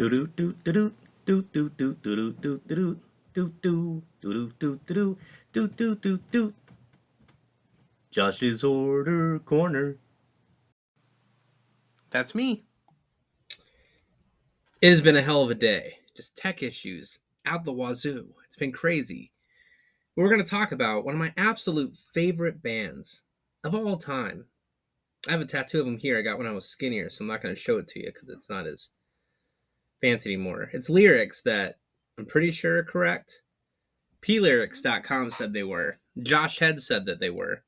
Do do do do do do do do do do do do do do do do do do do. Josh's Order Corner. That's me. It has been a hell of a day. Just tech issues out the wazoo. It's been crazy. We're going to talk about one of my absolute favorite bands of all time. I have a tattoo of them here. I got when I was skinnier, so I'm not going to show it to you because it's not as fancy anymore. It's lyrics that I'm pretty sure are correct. Plyrics.com said they were. Josh Head said that they were.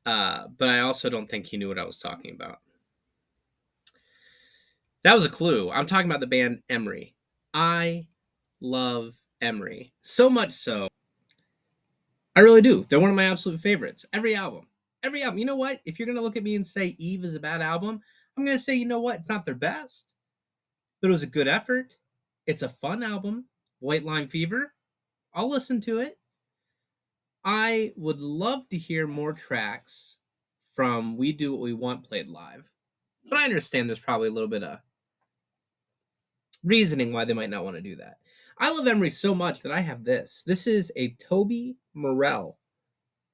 But I also don't think he knew what I was talking about. That was a clue. I'm talking about the band Emery. I love Emery. So much so. I really do. They're one of my absolute favorites. Every album. Every album. You know what? If you're going to look at me and say Eve is a bad album, I'm going to say, you know what? It's not their best, but it was a good effort. It's a fun album. White Line Fever. I'll listen to it. I would love to hear more tracks from We Do What We Want played live, but I understand there's probably a little bit of reasoning why they might not want to do that. I love Emery so much that I have this. This is a Toby Morell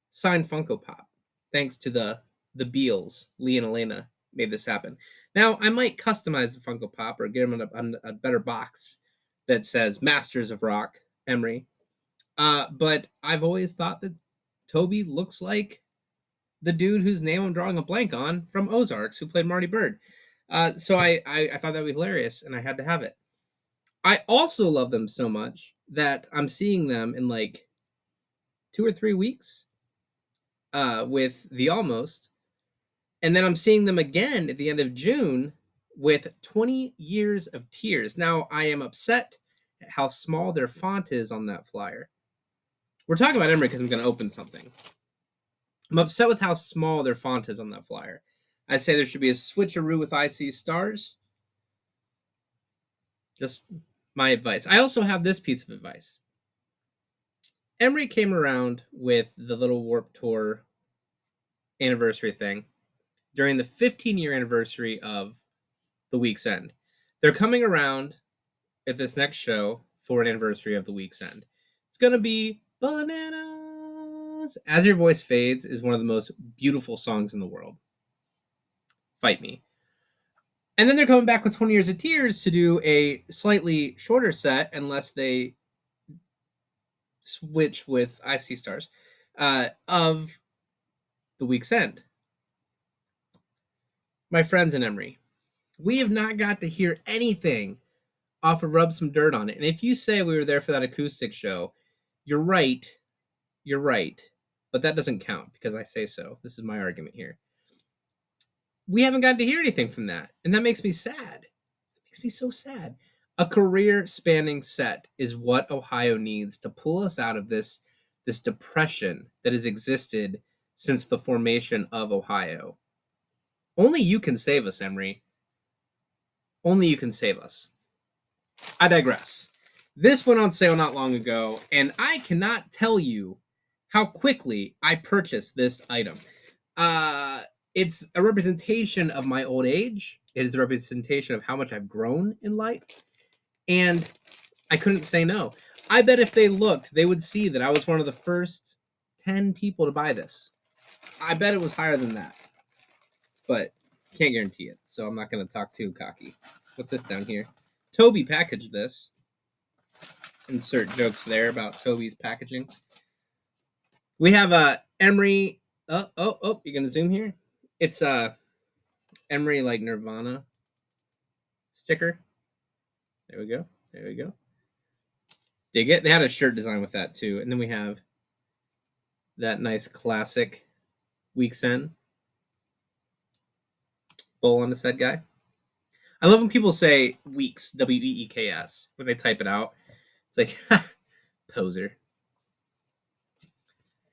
signed Funko Pop. Thanks to the Beals, Lee and Elena made this happen. Now I might customize the Funko Pop or get him a better box that says Masters of Rock Emery. But I've always thought that Toby looks like the dude whose name I'm drawing a blank on from Ozarks, who played Marty Bird. So I thought that would be hilarious, and I had to have it. I also love them so much that I'm seeing them in like 2 or 3 weeks with the Almost, and then I'm seeing them again at the end of June with 20 Years of Tears. Now, I am upset at how small their font is on that flyer. We're talking about Emery because I'm going to open something. I'm upset with how small their font is on that flyer. I say there should be a switcheroo with IC stars. Just my advice. I also have this piece of advice. Emery came around with the little Warp Tour anniversary thing during the 15-year anniversary of The Week's End. They're coming around at this next show for an anniversary of The Week's End. It's going to be bananas. As Your Voice Fades is one of the most beautiful songs in the world. Fight me. And then they're coming back with 20 Years of Tears to do a slightly shorter set unless they switch with IC Stars of The Week's End. My friends in Emery, we have not got to hear anything off of Rub Some Dirt on It. And if you say we were there for that acoustic show, you're right. You're right. But that doesn't count because I say so. This is my argument here. We haven't gotten to hear anything from that. And that makes me sad. It makes me so sad. A career spanning set is what Ohio needs to pull us out of this depression that has existed since the formation of Ohio. Only you can save us, Emery. Only you can save us. I digress. This went on sale not long ago, and I cannot tell you how quickly I purchased this item. It's a representation of my old age. It is a representation of how much I've grown in life, and I couldn't say no. I bet if they looked, they would see that I was one of the first 10 people to buy this. I bet it was higher than that, but can't guarantee it, so I'm not going to talk too cocky. What's this down here? Toby packaged this. Insert jokes there about Toby's packaging. We have a Emery. Oh! You're gonna zoom here. It's a Emery like Nirvana sticker. There we go. There we go. Dig it. They had a shirt design with that too, and then we have that nice classic Week's End bowl on the head guy. I love when people say Weeks, Weeks, when they type it out. It's like, poser.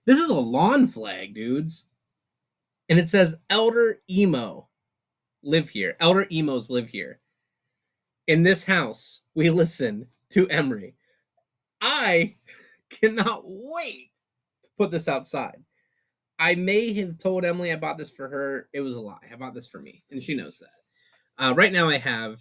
This is a lawn flag, dudes. And it says Elder Emo live here. Elder Emos live here. In this house, we listen to Emery. I cannot wait to put this outside. I may have told Emily I bought this for her. It was a lie. I bought this for me, and she knows that. Right now, I have